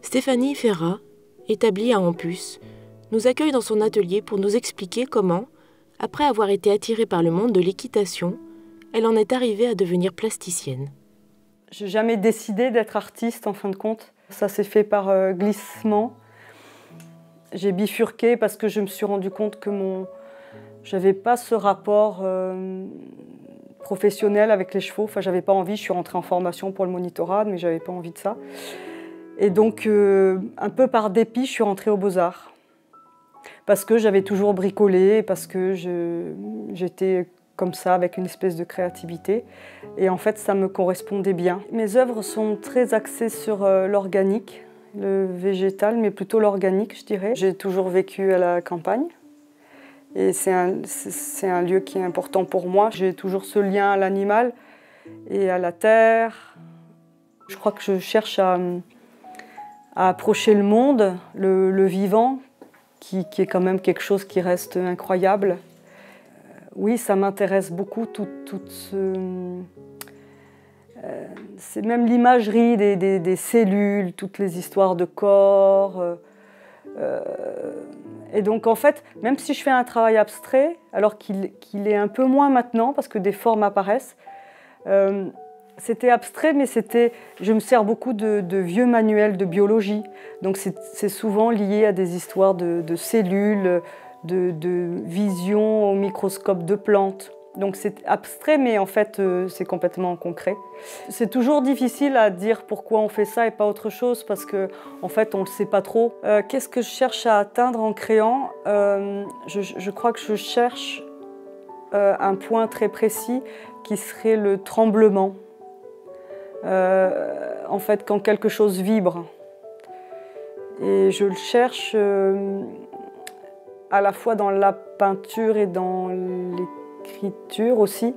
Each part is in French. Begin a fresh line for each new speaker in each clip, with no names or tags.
Stéphanie Ferrat, établie à Ampus, nous accueille dans son atelier pour nous expliquer comment, après avoir été attirée par le monde de l'équitation, elle en est arrivée à devenir plasticienne.
Je n'ai jamais décidé d'être artiste en fin de compte. Ça s'est fait par glissement. J'ai bifurqué parce que je me suis rendu compte que je n'avais pas ce rapport professionnel avec les chevaux. Enfin, j'avais pas envie. Je suis rentrée en formation pour le monitorat, mais j'avais pas envie de ça. Et donc, un peu par dépit, je suis rentrée aux Beaux-Arts. Parce que j'avais toujours bricolé, parce que j'étais comme ça, avec une espèce de créativité. Et en fait, ça me correspondait bien. Mes œuvres sont très axées sur l'organique, le végétal, mais plutôt l'organique, je dirais. J'ai toujours vécu à la campagne. Et c'est un lieu qui est important pour moi. J'ai toujours ce lien à l'animal et à la terre. Je crois que je cherche à approcher le monde, le vivant, qui est quand même quelque chose qui reste incroyable. Oui, ça m'intéresse beaucoup, c'est même l'imagerie des cellules, toutes les histoires de corps. Et donc en fait, même si je fais un travail abstrait, alors qu'il est un peu moins maintenant, parce que des formes apparaissent, c'était abstrait, mais je me sers beaucoup de vieux manuels de biologie. Donc c'est souvent lié à des histoires de cellules, de vision au microscope de plantes. Donc c'est abstrait, mais en fait c'est complètement concret. C'est toujours difficile à dire pourquoi on fait ça et pas autre chose, parce qu'en fait on ne le sait pas trop. Qu'est-ce que je cherche à atteindre en créant? Je crois que je cherche un point très précis qui serait le tremblement. En fait, quand quelque chose vibre. Et je le cherche à la fois dans la peinture et dans l'écriture aussi.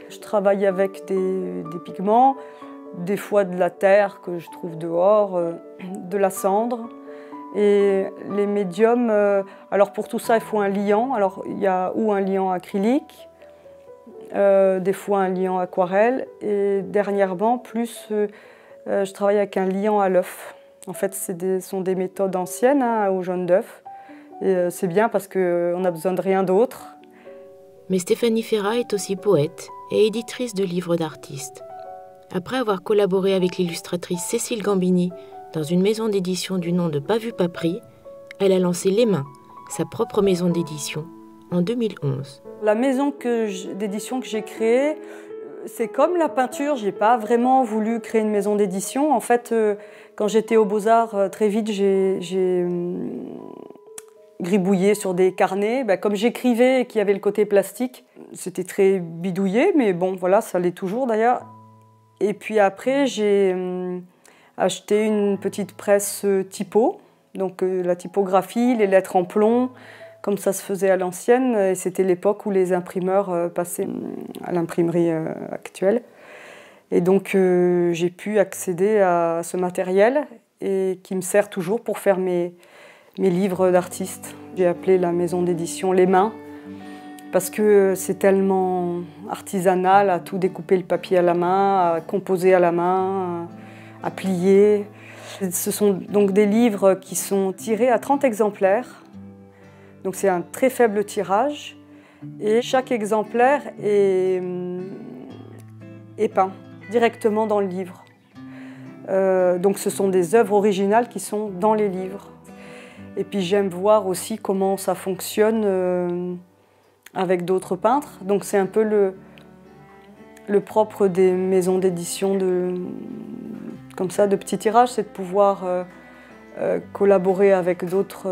Je travaille avec des pigments, des fois de la terre que je trouve dehors, de la cendre. Et les médiums, alors pour tout ça, il faut un liant. Alors il y a ou un liant acrylique, des fois un liant aquarelle. Et dernièrement, je travaille avec un liant à l'œuf. En fait, ce sont des méthodes anciennes au jaune d'œuf. Et c'est bien parce qu'on n'a besoin de rien d'autre.
Mais Stéphanie Ferrat est aussi poète et éditrice de livres d'artistes. Après avoir collaboré avec l'illustratrice Cécile Gambini dans une maison d'édition du nom de Pas vu, pas pris, elle a lancé Les Mains, sa propre maison d'édition, en 2011.
La maison d'édition que j'ai créée, c'est comme la peinture, je n'ai pas vraiment voulu créer une maison d'édition. En fait, quand j'étais aux Beaux-Arts, très vite, j'ai gribouillé sur des carnets. Comme j'écrivais et qu'il y avait le côté plastique, c'était très bidouillé, mais bon, voilà, ça l'est toujours d'ailleurs. Et puis après, j'ai acheté une petite presse typo, donc la typographie, les lettres en plomb, comme ça se faisait à l'ancienne. Et c'était l'époque où les imprimeurs passaient à l'imprimerie actuelle. Et donc j'ai pu accéder à ce matériel et qui me sert toujours pour faire mes livres d'artistes. J'ai appelé la maison d'édition Les Mains parce que c'est tellement artisanal à tout découper le papier à la main, à composer à la main, à plier. Ce sont donc des livres qui sont tirés à 30 exemplaires. Donc c'est un très faible tirage et chaque exemplaire est peint directement dans le livre. Donc ce sont des œuvres originales qui sont dans les livres. Et puis j'aime voir aussi comment ça fonctionne avec d'autres peintres. Donc c'est un peu le propre des maisons d'édition comme ça, de petits tirages, c'est de pouvoir collaborer avec d'autres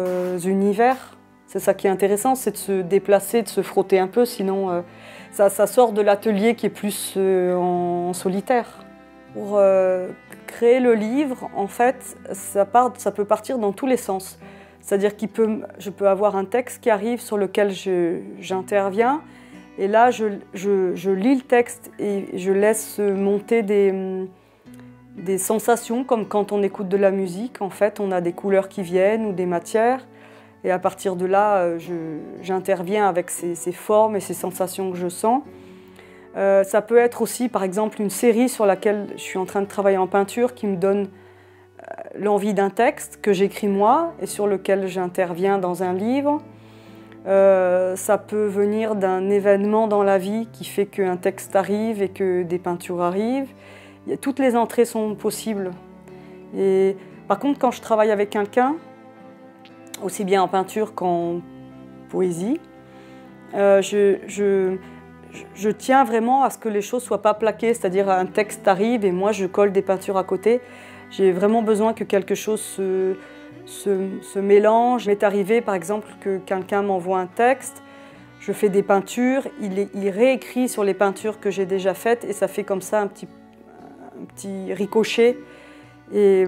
univers. C'est ça qui est intéressant, c'est de se déplacer, de se frotter un peu, sinon ça sort de l'atelier qui est plus en solitaire. Pour créer le livre, en fait, ça peut partir dans tous les sens. C'est-à-dire je peux avoir un texte qui arrive sur lequel j'interviens, et là je lis le texte et je laisse monter des sensations, comme quand on écoute de la musique, en fait, on a des couleurs qui viennent ou des matières. Et à partir de là, j'interviens avec ces formes et ces sensations que je sens. Ça peut être aussi, par exemple, une série sur laquelle je suis en train de travailler en peinture qui me donne l'envie d'un texte que j'écris moi et sur lequel j'interviens dans un livre. Ça peut venir d'un événement dans la vie qui fait qu'un texte arrive et que des peintures arrivent. Toutes les entrées sont possibles. Et, par contre, quand je travaille avec quelqu'un, aussi bien en peinture qu'en poésie, je tiens vraiment à ce que les choses ne soient pas plaquées, c'est-à-dire un texte arrive et moi je colle des peintures à côté. J'ai vraiment besoin que quelque chose se mélange. Il m'est arrivé par exemple que quelqu'un m'envoie un texte, je fais des peintures, il réécrit sur les peintures que j'ai déjà faites et ça fait comme ça un petit ricochet. Et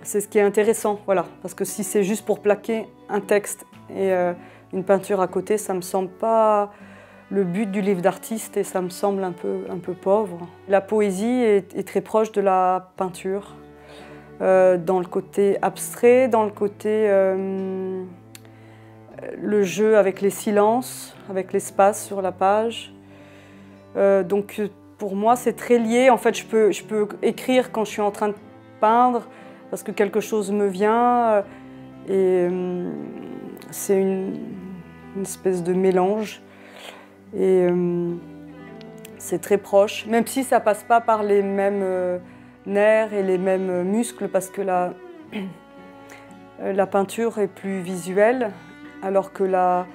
c'est ce qui est intéressant, voilà, parce que si c'est juste pour plaquer un texte et une peinture à côté, ça ne me semble pas le but du livre d'artiste et ça me semble un peu pauvre. La poésie est très proche de la peinture, dans le côté abstrait, dans le côté le jeu avec les silences, avec l'espace sur la page. Donc pour moi c'est très lié. En fait je peux écrire quand je suis en train de peindre parce que quelque chose me vient et c'est une espèce de mélange. Et c'est très proche, même si ça ne passe pas par les mêmes nerfs et les mêmes muscles, parce que la peinture est plus visuelle, alors que la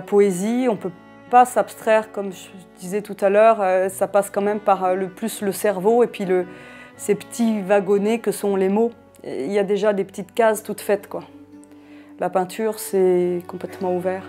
poésie, on ne peut pas s'abstraire, comme je disais tout à l'heure, ça passe quand même par plus le cerveau et puis ces petits wagonnets que sont les mots. Il y a déjà des petites cases toutes faites, quoi. La peinture, c'est complètement ouvert.